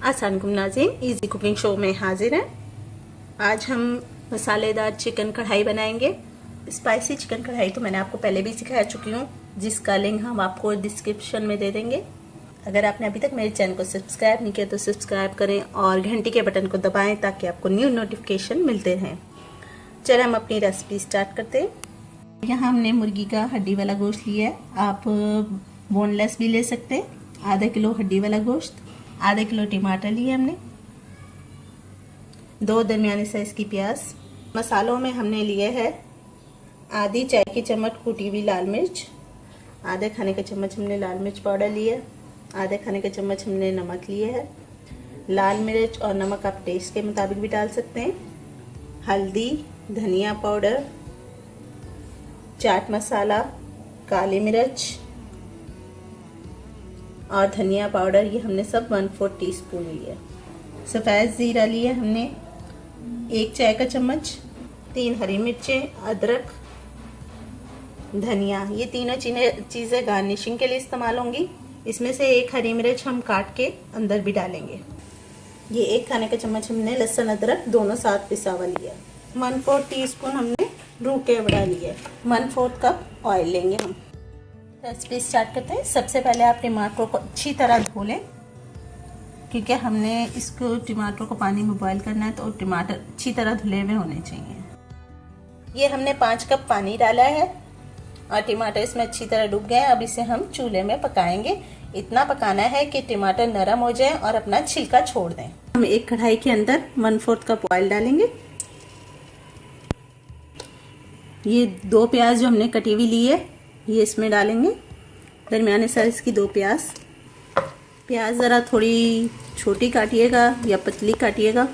आसान गुम नाज़रीन, इजी कुकिंग शो में हाजिर हैं। आज हम मसालेदार चिकन कढ़ाई बनाएंगे। स्पाइसी चिकन कढ़ाई तो मैंने आपको पहले भी सिखा चुकी हूँ, जिसका लिंक हम आपको डिस्क्रिप्शन में दे देंगे। अगर आपने अभी तक मेरे चैनल को सब्सक्राइब नहीं किया तो सब्सक्राइब करें और घंटी के बटन को दबाएं ताकि आपको न्यू नोटिफिकेशन मिलते रहें। चलिए हम अपनी रेसिपी स्टार्ट करते हैं। यहाँ हमने मुर्गी का हड्डी वाला गोश्त लिया है, आप बोनलेस भी ले सकते हैं। आधा किलो हड्डी वाला गोश्त, आधा किलो टमाटर लिए हमने, 2 दरमियाने साइज की प्याज। मसालों में हमने लिए है आधी चाय की चम्मच कुटी हुई लाल मिर्च, आधे खाने का चम्मच हमने लाल मिर्च पाउडर लिया, आधे खाने का चम्मच हमने नमक लिए है। लाल मिर्च और नमक आप टेस्ट के मुताबिक भी डाल सकते हैं। हल्दी, धनिया पाउडर, चाट मसाला, काली मिर्च और धनिया पाउडर, ये हमने सब 1/4 टीस्पून लिया। सफ़ेद ज़ीरा लिया हमने 1 चाय का चम्मच, 3 हरी मिर्चें, अदरक, धनिया, ये तीनों चीज़ें गार्निशिंग के लिए इस्तेमाल होंगी। इसमें से 1 हरी मिर्च हम काट के अंदर भी डालेंगे। ये 1 खाने का चम्मच हमने लहसुन अदरक दोनों साथ पिसा हुआ लिया। 1/4 टीस्पून हमने रू केवड़ा लिया। 1/4 कप ऑयल लेंगे हम। रेसिपी स्टार्ट करते हैं। सबसे पहले आप टमाटर को अच्छी तरह धो लें, क्योंकि हमने इसको टमाटर को पानी में बॉईल करना है, तो टमाटर अच्छी तरह धुले हुए होने चाहिए। ये हमने 5 कप पानी डाला है और टमाटर इसमें अच्छी तरह डूब गए हैं। अब इसे हम चूल्हे में पकाएंगे। इतना पकाना है कि टमाटर नरम हो जाए और अपना छिलका छोड़ दें। हम एक कढ़ाई के अंदर 1/4 कप ऑयल डालेंगे। ये 2 प्याज जो हमने कटी हुई ली है, ये इसमें डालेंगे। दरमियाने साइज की 2 प्याज। प्याज ज़रा थोड़ी छोटी काटिएगा या पतली काटिएगा।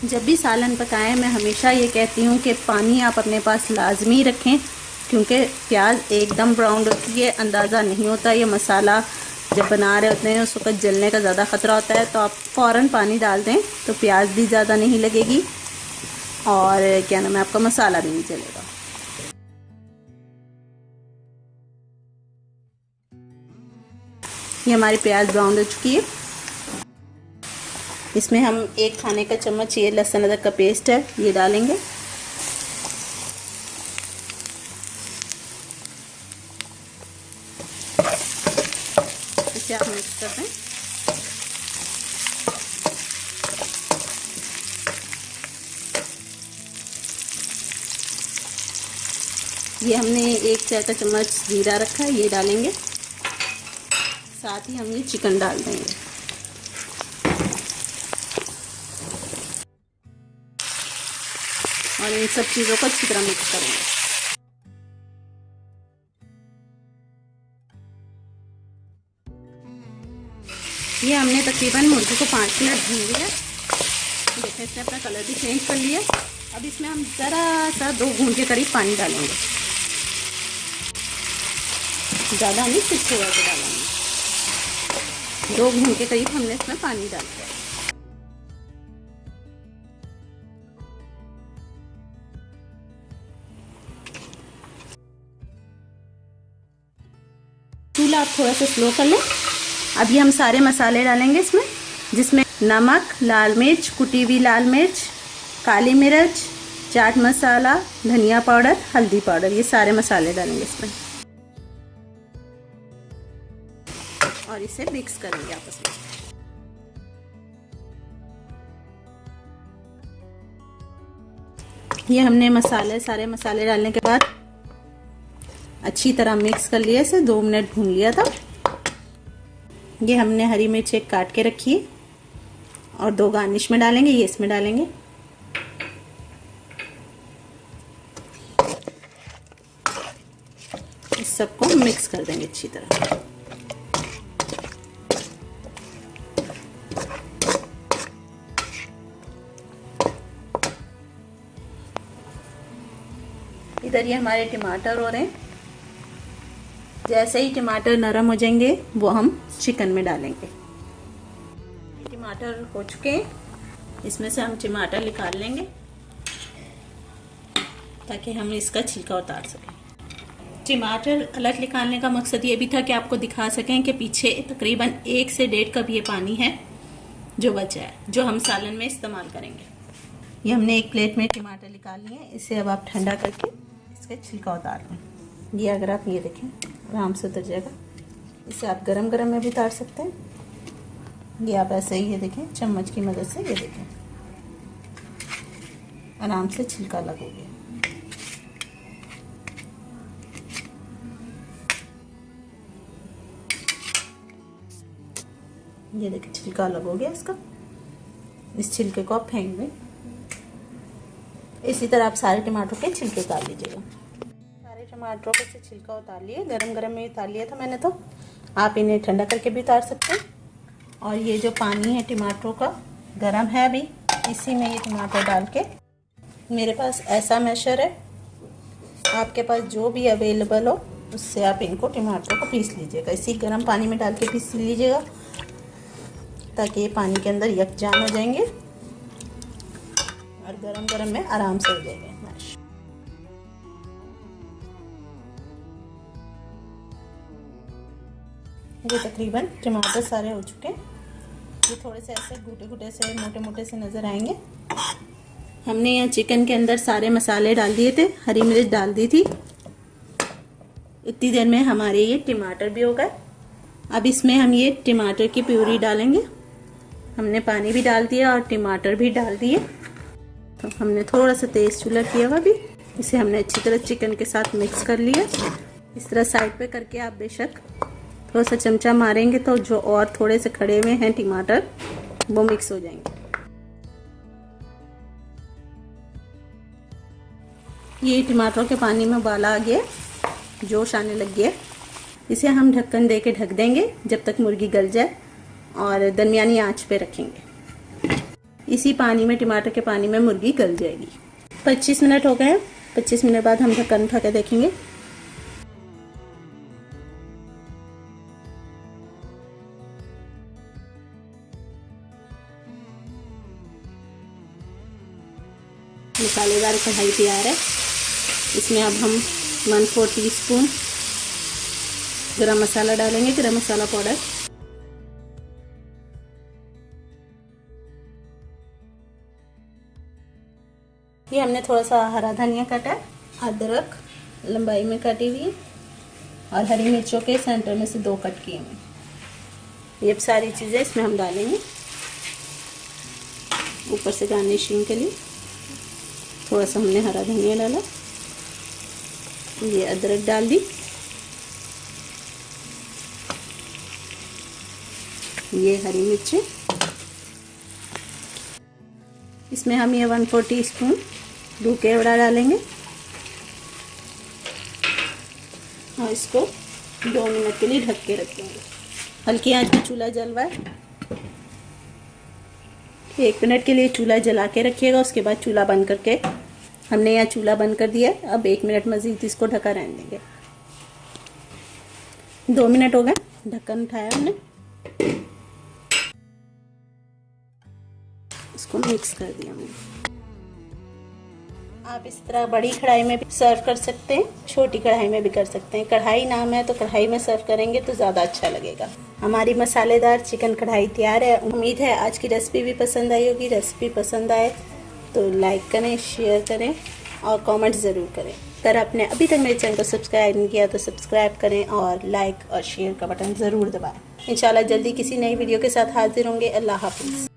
जब भी सालन पकाएं, मैं हमेशा ये कहती हूँ कि पानी आप अपने पास लाजमी रखें, क्योंकि प्याज एकदम ब्राउन होती है, अंदाज़ा नहीं होता। ये मसाला जब बना रहे होते हैं उस वक्त जलने का ज़्यादा ख़तरा होता है, तो आप फ़ौरन पानी डाल दें तो प्याज भी ज़्यादा नहीं लगेगी और क्या नाम है, आपका मसाला भी नहीं जलेगा। ये हमारी प्याज ब्राउन हो चुकी है। इसमें हम 1 खाने का चम्मच ये लहसुन अदरक का पेस्ट है, ये डालेंगे। इसे आप मिक्स कर दें। ये हमने 1 चाय का चम्मच जीरा रखा है, ये डालेंगे। साथ ही हम ये चिकन डाल देंगे। और इन सब चीज़ों को अच्छी तरह मिक्स करेंगे। ये हमने तकरीबन मुर्गी को 5 मिनट भून लिया। देखिए इसने अपना कलर भी चेंज कर लिया। अब इसमें हम ज़रा सा 2 घूंट के करीब पानी डालेंगे, ज़्यादा नहीं, कुछ थोड़ा सा डालेंगे। 2 घूंट के करीब हमने इसमें पानी डाला। चूल्हा आप थोड़ा सा स्लो कर लें। अभी हम सारे मसाले डालेंगे इसमें, जिसमें नमक, लाल मिर्च, कुटी हुई लाल मिर्च, काली मिर्च, चाट मसाला, धनिया पाउडर, हल्दी पाउडर, ये सारे मसाले डालेंगे इसमें और इसे मिक्स करेंगे आपस में। ये हमने सारे मसाले डालने के बाद अच्छी तरह मिक्स कर लिया। इसे 2 मिनट भून लिया था। ये हमने हरी मिर्च एक काट के रखी है और 2 गार्निश में डालेंगे, ये इसमें डालेंगे। इस सबको मिक्स कर देंगे अच्छी तरह। इधर ये हमारे टमाटर हो रहे हैं, जैसे ही टमाटर नरम हो जाएंगे वो हम चिकन में डालेंगे। टमाटर हो चुके हैं, इसमें से हम टमाटर निकाल लेंगे ताकि हम इसका छिलका उतार सकें। टमाटर अलग निकालने का मकसद ये भी था कि आपको दिखा सकें कि पीछे तकरीबन 1 से 1.5 कप ये पानी है जो बचा है, जो हम सालन में इस्तेमाल करेंगे। ये हमने एक प्लेट में टमाटर निकाल लिए हैं। इसे अब आप ठंडा करके इसका छिलका उतार लें। ये अगर आप ये देखें आराम से उतर जाएगा। इसे आप गरम गरम में भी उतार सकते हैं। ये आप ऐसे ही ये देखें चम्मच की मदद से ये देखें आराम से छिलका लग हो गया। ये देखिए छिलका अलग हो गया इसका। इस छिलके को आप फेंक दें। इसी तरह आप सारे टमाटरों के छिलके उतार लीजिएगा। सारे टमाटरों के से छिलका उतार लिए, गरम गरम में उतार लिया था मैंने, तो आप इन्हें ठंडा करके भी उतार सकते हैं। और ये जो पानी है टमाटरों का गरम है अभी, इसी में ये टमाटर डाल के, मेरे पास ऐसा मैशर है, आपके पास जो भी अवेलेबल हो उससे आप इनको टमाटरों को पीस लीजिएगा। इसी गर्म पानी में डाल के पीस लीजिएगा ताकि ये पानी के अंदर यकजान हो जाएंगे और गरम गरम में आराम से हो जाएंगे मैश। ये तकरीबन टमाटर सारे हो चुके हैं। ये थोड़े से ऐसे घुटे घुटे से मोटे मोटे से नज़र आएंगे। हमने यहाँ चिकन के अंदर सारे मसाले डाल दिए थे, हरी मिर्च डाल दी थी। इतनी देर में हमारे ये टमाटर भी हो गए। अब इसमें हम ये टमाटर की प्यूरी डालेंगे। हमने पानी भी डाल दिया और टमाटर भी डाल दिए। तो हमने थोड़ा सा तेज़ चूल्हा किया हुआ भी, इसे हमने अच्छी तरह चिकन के साथ मिक्स कर लिया। इस तरह साइड पे करके आप बेशक थोड़ा सा चमचा मारेंगे तो जो और थोड़े से खड़े हुए हैं टमाटर वो मिक्स हो जाएंगे। ये टमाटरों के पानी में उबाला आ गया, जोश आने लग गया। इसे हम ढक्कन दे के ढक देंगे जब तक मुर्गी गल जाए और दरमियानी आंच पे रखेंगे। इसी पानी में, टमाटर के पानी में मुर्गी गल जाएगी। 25 मिनट हो गए हैं। 25 मिनट बाद हम ढक्कन उठा के देखेंगे। मसालेदार कढ़ाई तैयार है। इसमें अब हम 1/4 टीस्पून गरम मसाला डालेंगे, गरम मसाला पाउडर। ये हमने थोड़ा सा हरा धनिया काटा, अदरक लंबाई में काटी हुई और हरी मिर्चों के सेंटर में से 2 कट किए हैं। ये सारी चीज़ें इसमें हम डालेंगे। ऊपर से गार्निशिंग के लिए थोड़ा सा हमने हरा धनिया डाला। ये अदरक डाल दी। ये हरी मिर्चें, इसमें हम ये 1/4 टीस्पून धुके वड़ा डालेंगे और इसको 2 मिनट के लिए ढक के रखेंगे। हल्की आंच पे चूल्हा जलवाए। 1 मिनट के लिए चूल्हा जला के रखिएगा। उसके बाद चूल्हा बंद करके, हमने यहाँ चूल्हा बंद कर दिया है। अब 1 मिनट मज़ीद इसको ढका रहने देंगे। 2 मिनट हो गए, ढक्कन उठाया हमने, इसको मिक्स कर दिया हमने। आप इस तरह बड़ी कढ़ाई में भी सर्व कर सकते हैं, छोटी कढ़ाई में भी कर सकते हैं। कढ़ाई नाम है तो कढ़ाई में सर्व करेंगे तो ज़्यादा अच्छा लगेगा। हमारी मसालेदार चिकन कढ़ाई तैयार है। उम्मीद है आज की रेसिपी भी पसंद आई होगी। रेसिपी पसंद आए तो लाइक करें, शेयर करें और कमेंट ज़रूर करें। अगर आपने अभी तक मेरे चैनल को सब्सक्राइब नहीं किया तो सब्सक्राइब करें और लाइक और शेयर का बटन ज़रूर दबाएं। इंशाल्लाह जल्दी किसी नई वीडियो के साथ हाजिर होंगे। अल्लाह हाफिज़।